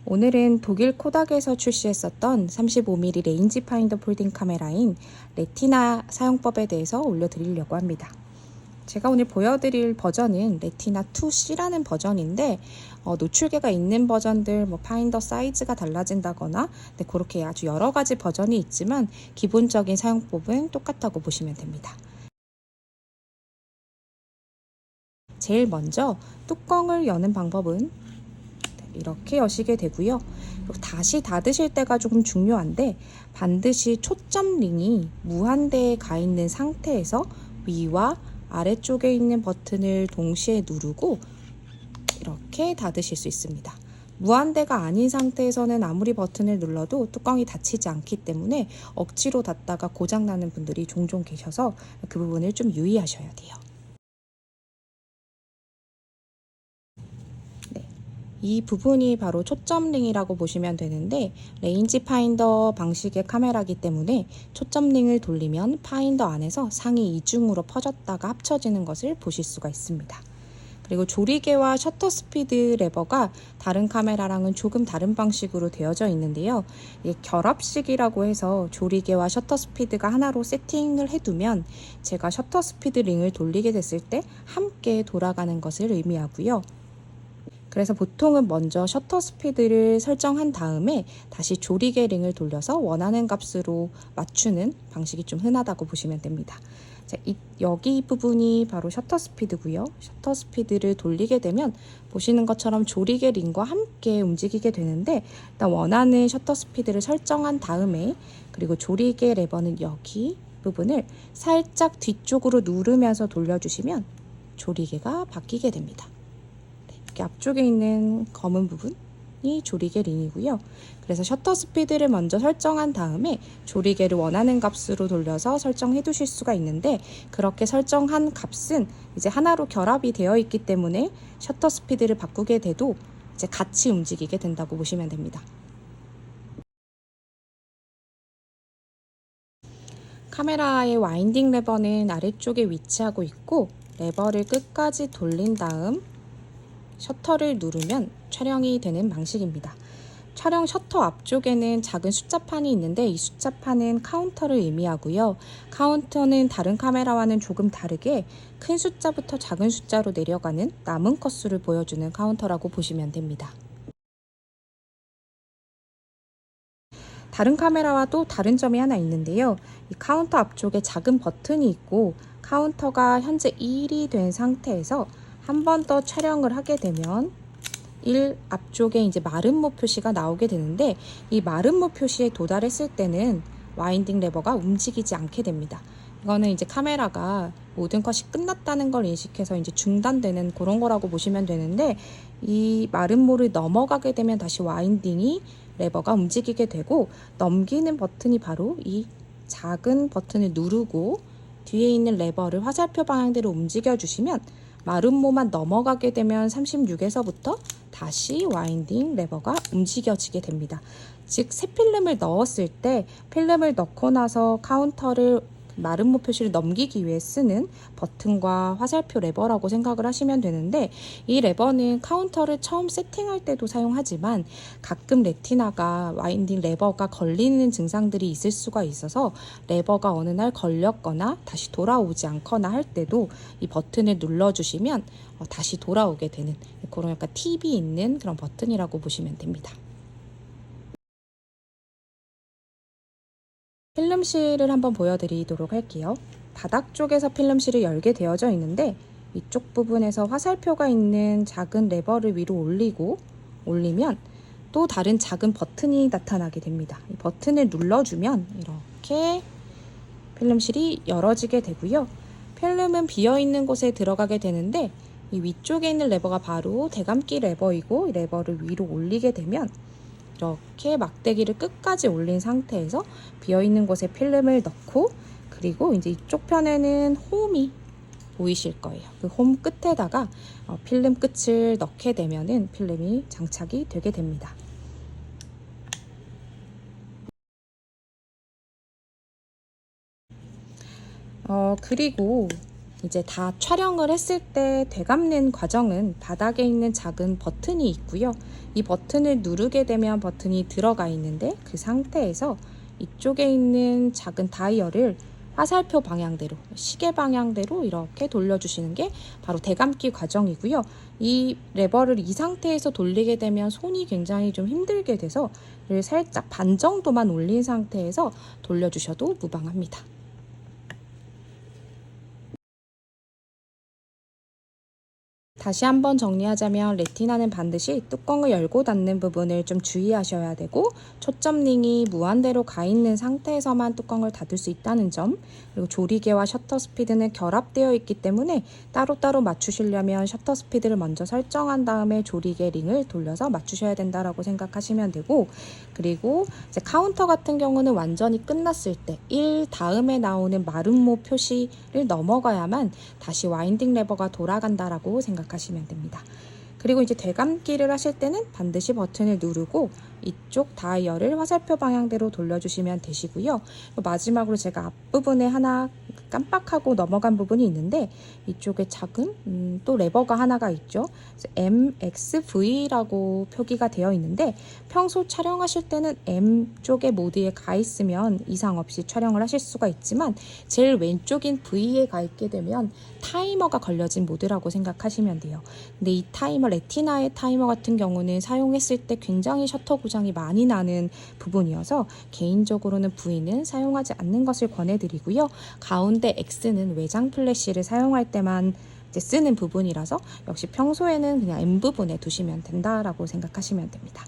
오늘은 독일 코닥에서 출시했었던 35mm 레인지 파인더 폴딩 카메라인 레티나 사용법에 대해서 올려드리려고 합니다. 제가 오늘 보여드릴 버전은 레티나 2C라는 버전인데 노출계가 있는 버전들, 파인더 사이즈가 달라진다거나 그렇게 아주 여러 가지 버전이 있지만 기본적인 사용법은 똑같다고 보시면 됩니다. 제일 먼저 뚜껑을 여는 방법은 이렇게 여시게 되고요. 다시 닫으실 때가 조금 중요한데 반드시 초점 링이 무한대에 가 있는 상태에서 위와 아래쪽에 있는 버튼을 동시에 누르고 이렇게 닫으실 수 있습니다. 무한대가 아닌 상태에서는 아무리 버튼을 눌러도 뚜껑이 닫히지 않기 때문에 억지로 닫다가 고장나는 분들이 종종 계셔서 그 부분을 좀 유의하셔야 돼요. 이 부분이 바로 초점링이라고 보시면 되는데 레인지 파인더 방식의 카메라이기 때문에 초점링을 돌리면 파인더 안에서 상이 이중으로 퍼졌다가 합쳐지는 것을 보실 수가 있습니다. 그리고 조리개와 셔터 스피드 레버가 다른 카메라랑은 조금 다른 방식으로 되어져 있는데요. 결합식이라고 해서 조리개와 셔터 스피드가 하나로 세팅을 해두면 제가 셔터 스피드 링을 돌리게 됐을 때 함께 돌아가는 것을 의미하고요. 그래서 보통은 먼저 셔터 스피드를 설정한 다음에 다시 조리개 링을 돌려서 원하는 값으로 맞추는 방식이 좀 흔하다고 보시면 됩니다. 자, 여기 부분이 바로 셔터 스피드고요. 셔터 스피드를 돌리게 되면 보시는 것처럼 조리개 링과 함께 움직이게 되는데 일단 원하는 셔터 스피드를 설정한 다음에 그리고 조리개 레버는 여기 부분을 살짝 뒤쪽으로 누르면서 돌려주시면 조리개가 바뀌게 됩니다. 앞쪽에 있는 검은 부분이 조리개 링이고요. 그래서 셔터 스피드를 먼저 설정한 다음에 조리개를 원하는 값으로 돌려서 설정해 두실 수가 있는데 그렇게 설정한 값은 이제 하나로 결합이 되어 있기 때문에 셔터 스피드를 바꾸게 돼도 이제 같이 움직이게 된다고 보시면 됩니다. 카메라의 와인딩 레버는 아래쪽에 위치하고 있고 레버를 끝까지 돌린 다음 셔터를 누르면 촬영이 되는 방식입니다. 촬영 셔터 앞쪽에는 작은 숫자판이 있는데 이 숫자판은 카운터를 의미하고요. 카운터는 다른 카메라와는 조금 다르게 큰 숫자부터 작은 숫자로 내려가는 남은 컷수를 보여주는 카운터라고 보시면 됩니다. 다른 카메라와 또 다른 점이 하나 있는데요. 이 카운터 앞쪽에 작은 버튼이 있고 카운터가 현재 1이 된 상태에서 한 번 더 촬영을 하게 되면 1 앞쪽에 이제 마름모 표시가 나오게 되는데 이 마름모 표시에 도달했을 때는 와인딩 레버가 움직이지 않게 됩니다. 이거는 이제 카메라가 모든 컷이 끝났다는 걸 인식해서 이제 중단되는 그런 거라고 보시면 되는데 이 마름모를 넘어가게 되면 다시 와인딩이 레버가 움직이게 되고 넘기는 버튼이 바로 이 작은 버튼을 누르고 뒤에 있는 레버를 화살표 방향대로 움직여 주시면 마름모만 넘어가게 되면 36에서부터 다시 와인딩 레버가 움직여지게 됩니다. 즉 새 필름을 넣었을 때 필름을 넣고 나서 카운터를 마름모 표시를 넘기기 위해 쓰는 버튼과 화살표 레버라고 생각을 하시면 되는데 이 레버는 카운터를 처음 세팅할 때도 사용하지만 가끔 레티나가 와인딩 레버가 걸리는 증상들이 있을 수가 있어서 레버가 어느 날 걸렸거나 다시 돌아오지 않거나 할 때도 이 버튼을 눌러주시면 다시 돌아오게 되는 그런 약간 팁이 있는 그런 버튼이라고 보시면 됩니다. 필름실을 한번 보여드리도록 할게요. 바닥 쪽에서 필름실이 열게 되어져 있는데 위쪽 부분에서 화살표가 있는 작은 레버를 위로 올리면 또 다른 작은 버튼이 나타나게 됩니다. 이 버튼을 눌러주면 이렇게 필름실이 열어지게 되고요. 필름은 비어있는 곳에 들어가게 되는데 이 위쪽에 있는 레버가 바로 대감기 레버이고 이 레버를 위로 올리게 되면 이렇게 막대기를 끝까지 올린 상태에서 비어있는 곳에 필름을 넣고 그리고 이제 이쪽 편에는 홈이 보이실 거예요. 그 홈 끝에다가 필름 끝을 넣게 되면은 필름이 장착이 되게 됩니다. 그리고 이제 다 촬영을 했을 때 되감는 과정은 바닥에 있는 작은 버튼이 있고요. 이 버튼을 누르게 되면 버튼이 들어가 있는데 그 상태에서 이쪽에 있는 작은 다이얼을 화살표 방향대로, 시계 방향대로 이렇게 돌려주시는 게 바로 대감기 과정이고요. 이 레버를 이 상태에서 돌리게 되면 손이 굉장히 좀 힘들게 돼서 살짝 반 정도만 올린 상태에서 돌려주셔도 무방합니다. 다시 한번 정리하자면 레티나는 반드시 뚜껑을 열고 닫는 부분을 좀 주의하셔야 되고 초점링이 무한대로 가 있는 상태에서만 뚜껑을 닫을 수 있다는 점, 그리고 조리개와 셔터 스피드는 결합되어 있기 때문에 따로따로 맞추시려면 셔터 스피드를 먼저 설정한 다음에 조리개 링을 돌려서 맞추셔야 된다라고 생각하시면 되고, 그리고 이제 카운터 같은 경우는 완전히 끝났을 때 1 다음에 나오는 마름모 표시를 넘어가야만 다시 와인딩 레버가 돌아간다라고 생각하시면 됩니다. 그리고 이제 되감기를 하실 때는 반드시 버튼을 누르고 이쪽 다이얼을 화살표 방향대로 돌려주시면 되시고요. 마지막으로 제가 앞부분에 하나 깜빡하고 넘어간 부분이 있는데 이쪽에 작은 또 레버가 하나가 있죠. MXV라고 표기가 되어 있는데 평소 촬영하실 때는 M 쪽의 모드에 가 있으면 이상 없이 촬영을 하실 수가 있지만 제일 왼쪽인 V에 가 있게 되면 타이머가 걸려진 모드라고 생각하시면 돼요. 근데 이 타이머, 레티나의 타이머 같은 경우는 사용했을 때 굉장히 셔터 고장이 많이 나는 부분이어서 개인적으로는 V는 사용하지 않는 것을 권해드리고요. 가운데 X는 외장 플래시를 사용할 때만 이제 쓰는 부분이라서 역시 평소에는 그냥 M 부분에 두시면 된다라고 생각하시면 됩니다.